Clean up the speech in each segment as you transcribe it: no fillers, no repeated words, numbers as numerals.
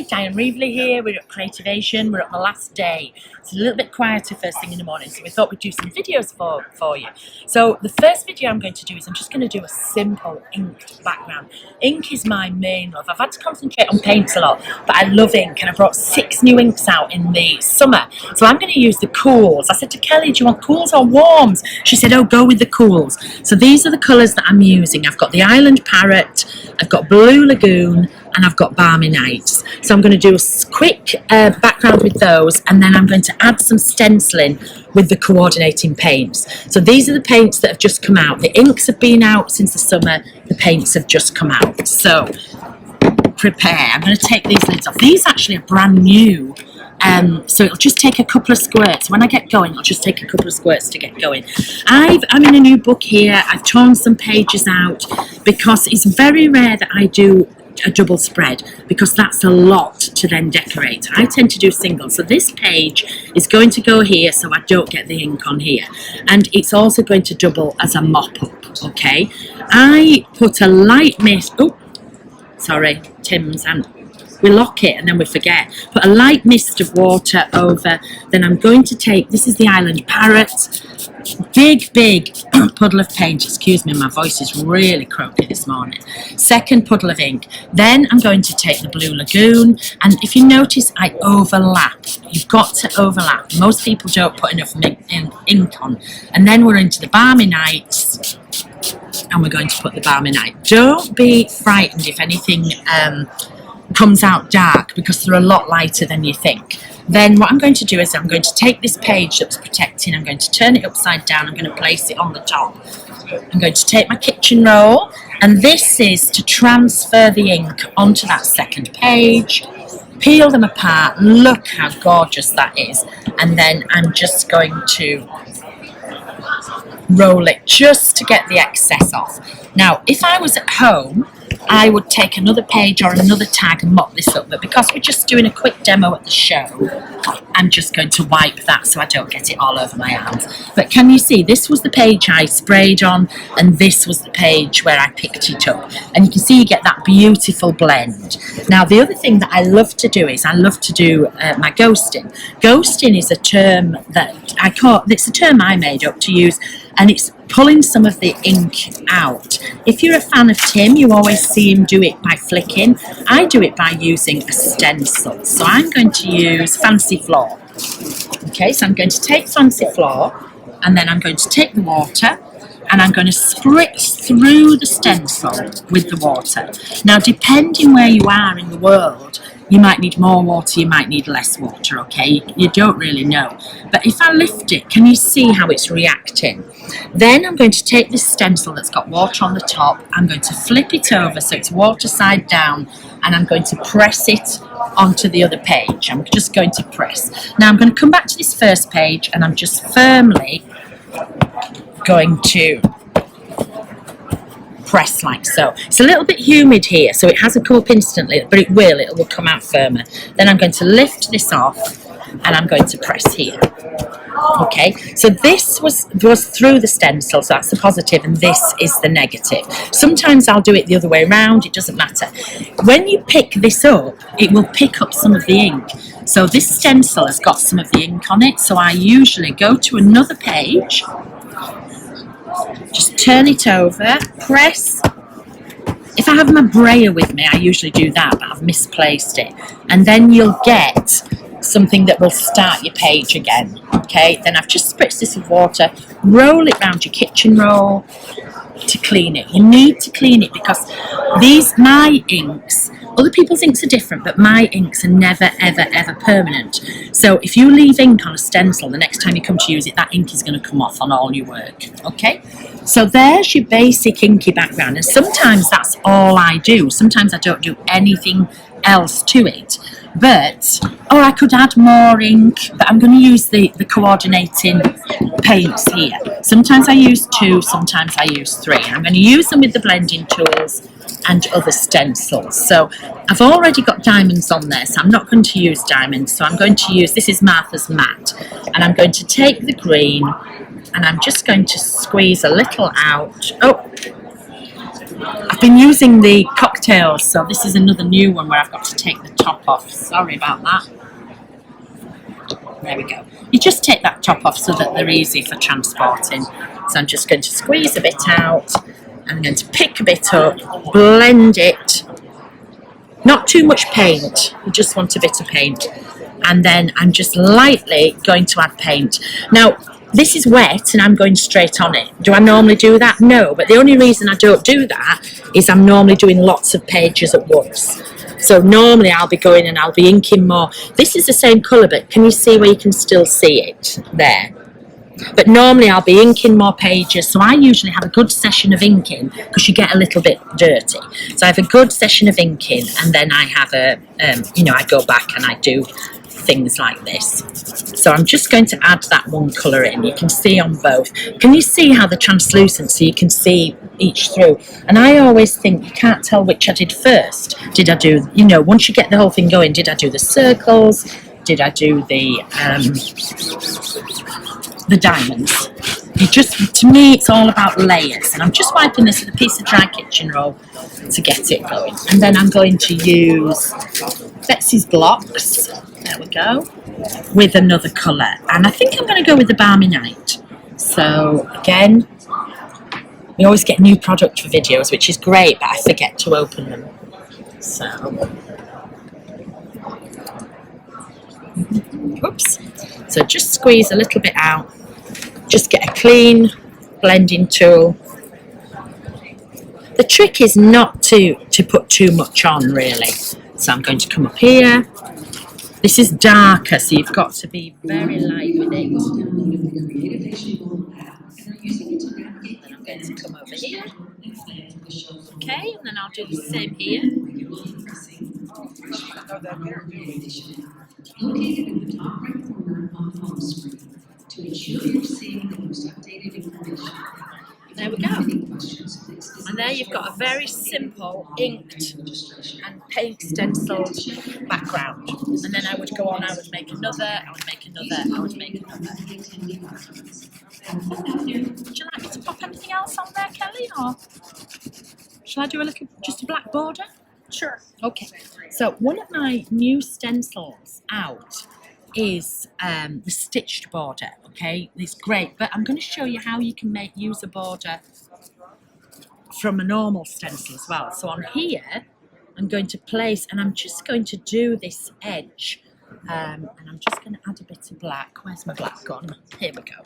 Dyan Reaveley here. We're at Creativation. We're at the last day. It's a little bit quieter first thing in the morning, so we thought we'd do some videos for you. So the first video I'm going to do is I'm just going to do a simple inked background. Ink is my main love. I've had to concentrate on paints a lot, but I love ink, and I brought 6 new inks out in the summer. So I'm going to use the cools. I said to Kelly, do you want cools or warms? She said, oh, go with the cools. So these are the colours that I'm using. I've got the Island Parrot, I've got Blue Lagoon, and I've got Balmy Nights. So I'm going to do a quick background with those, and then I'm going to add some stenciling with the coordinating paints. So these are the paints that have just come out. The inks have been out since the summer, the paints have just come out. So prepare. I'm going to take these lids off. These actually are brand new. So it'll just take a couple of squirts. When I get going, it'll just take a couple of squirts to get going. I'm in a new book here. I've torn some pages out because it's very rare that I do a double spread, because that's a lot to then decorate. I tend to do single. So this page is going to go here so I don't get the ink on here, and it's also going to double as a mop-up. Okay, I put a light mist, oh sorry Tim's, and we lock it and then we forget. Put a light mist of water over. Then I'm going to take, this is the Island Parrot, big puddle of paint. Excuse me, my voice is really croaky this morning. Second puddle of ink. Then I'm going to take the Blue Lagoon, and if you notice I overlap. You've got to overlap. Most people don't put enough ink on. And then we're into the Balmy Nights, and we're going to put the Balmy Night. Don't be frightened if anything comes out dark, because they're a lot lighter than you think. Then what I'm going to do is I'm going to take this page that was protecting, I'm going to turn it upside down, I'm going to place it on the top. I'm going to take my kitchen roll, and this is to transfer the ink onto that second page, peel them apart, look how gorgeous that is, and then I'm just going to roll it just to get the excess off. Now if I was at home, I would take another page or another tag and mop this up, but because we're just doing a quick demo at the show, I'm just going to wipe that so I don't get it all over my hands. But can you see, this was the page I sprayed on, and this was the page where I picked it up, and you can see you get that beautiful blend. Now the other thing that I love to do is I love to do my ghosting. Ghosting is a term that it's a term I made up to use, and it's pulling some of the ink out. If you're a fan of Tim, you always see him do it by flicking. I do it by using a stencil. So I'm going to use Fancy Floor. Okay, so I'm going to take Fancy Floor, and then I'm going to take the water, and I'm going to spritz through the stencil with the water. Now, depending where you are in the world, you might need more water, you might need less water, okay? You don't really know. But if I lift it, can you see how it's reacting? Then I'm going to take this stencil that's got water on the top, I'm going to flip it over so it's water side down, and I'm going to press it onto the other page. I'm just going to press. Now I'm going to come back to this first page, and I'm just firmly going to press like so. It's a little bit humid here, so it hasn't come up instantly, but it will come out firmer. Then I'm going to lift this off, and I'm going to press here. Okay, so this was through the stencil, so that's the positive, and this is the negative. Sometimes I'll do it the other way around, it doesn't matter. When you pick this up, it will pick up some of the ink. So this stencil has got some of the ink on it, so I usually go to another page, just turn it over, press. If I have my brayer with me, I usually do that, but I've misplaced it. And then you'll get something that will start your page again. Okay, then I've just spritzed this with water, roll it round your kitchen roll to clean it. You need to clean it because my inks, other people's inks are different, but my inks are never, ever permanent. So if you leave ink on a stencil, the next time you come to use it, that ink is going to come off on all your work. Okay, so there's your basic inky background, and sometimes that's all I do. Sometimes I don't do anything else to it. But, or I could add more ink, but I'm going to use the coordinating paints here. Sometimes I use 2, sometimes I use 3. I'm going to use them with the blending tools and other stencils. So I've already got diamonds on there, so I'm not going to use diamonds. So I'm going to use, this is Martha's Matte, and I'm going to take the green, and I'm just going to squeeze a little out. Oh, I've been using the cocktails, so this is another new one where I've got to take the top off. Sorry about that. There we go. You just take that top off so that they're easy for transporting. So I'm just going to squeeze a bit out. I'm going to pick a bit up, blend it. Not too much paint, you just want a bit of paint. And then I'm just lightly going to add paint. Now, this is wet and I'm going straight on it. Do I normally do that? No, but the only reason I don't do that is I'm normally doing lots of pages at once. So normally I'll be going and I'll be inking more. This is the same colour, but can you see where you can still see it there? But normally I'll be inking more pages, so I usually have a good session of inking because you get a little bit dirty. So I have a good session of inking, and then I have a, I go back and I do things like this. So I'm just going to add that one colour in. You can see on both. Can you see how the translucent, so you can see each through? And I always think you can't tell which I did first. Did I do, once you get the whole thing going, did I do the circles? Did I do the diamonds? To me, it's all about layers. And I'm just wiping this with a piece of dry kitchen roll to get it going. And then I'm going to use Betsy's blocks. There we go. With another colour. And I think I'm going to go with the Balmy Night. So, again, we always get new product for videos, which is great, but I forget to open them. So, whoops. So just squeeze a little bit out. Just get a clean blending tool. The trick is not to put too much on, really. So I'm going to come up here. This is darker, so you've got to be very light with it. Then I'm going to come over here. Okay, and then I'll do the same here. Located in the top right corner on the home screen to ensure you're seeing the most updated information. There we go. And there you've got a very simple inked and paint stenciled background. And then I would go on, I would make another, I would make another, I would make another. Would you like me to pop anything else on there, Kelly? Or shall I do just a black border? Sure. Okay. So one of my new stencils out is the stitched border. Okay, it's great, but I'm going to show you how you can use a border from a normal stencil as well. So on here, I'm going to place, and I'm just going to do this edge, and I'm just going to add a bit of black. Where's my black gone? Here we go.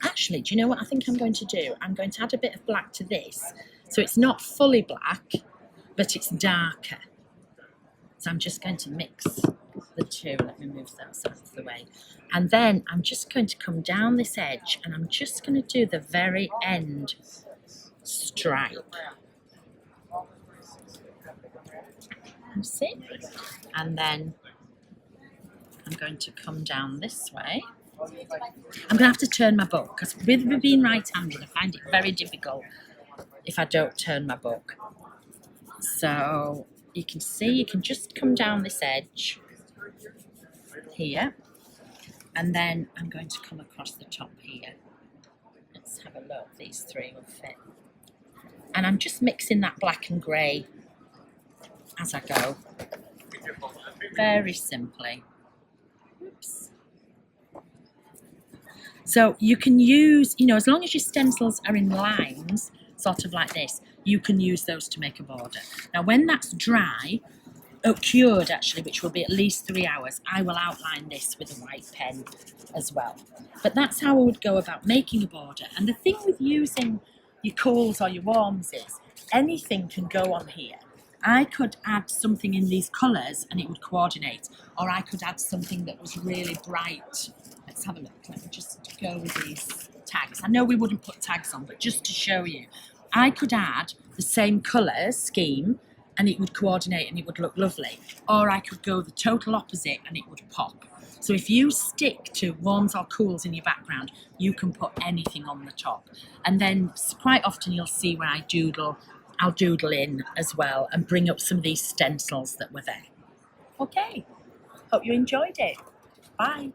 Actually, do you know what I think I'm going to do? I'm going to add a bit of black to this, so it's not fully black, but it's darker. So I'm just going to mix the two. Let me move those out of the way. And then I'm just going to come down this edge, and I'm just going to do the very end stripe. See? And then I'm going to come down this way. I'm going to have to turn my book, because with me being right-handed, I find it very difficult if I don't turn my book. So you can see, you can just come down this edge here, and then I'm going to come across the top here. Let's have a look, these three will fit. And I'm just mixing that black and grey as I go, very simply. Oops. So you can use, as long as your stencils are in lines, sort of like this, you can use those to make a border. Now when that's dry, cured actually, which will be at least 3 hours, I will outline this with a white pen as well. But that's how I would go about making a border. And the thing with using your cools or your warms is anything can go on here. I could add something in these colours and it would coordinate, or I could add something that was really bright. Let's have a look. Let me just go with these tags. I know we wouldn't put tags on, but just to show you, I could add the same colour scheme and it would coordinate and it would look lovely. Or I could go the total opposite and it would pop. So if you stick to warms or cools in your background, you can put anything on the top. And then quite often you'll see where I'll doodle in as well and bring up some of these stencils that were there. Okay, hope you enjoyed it. Bye.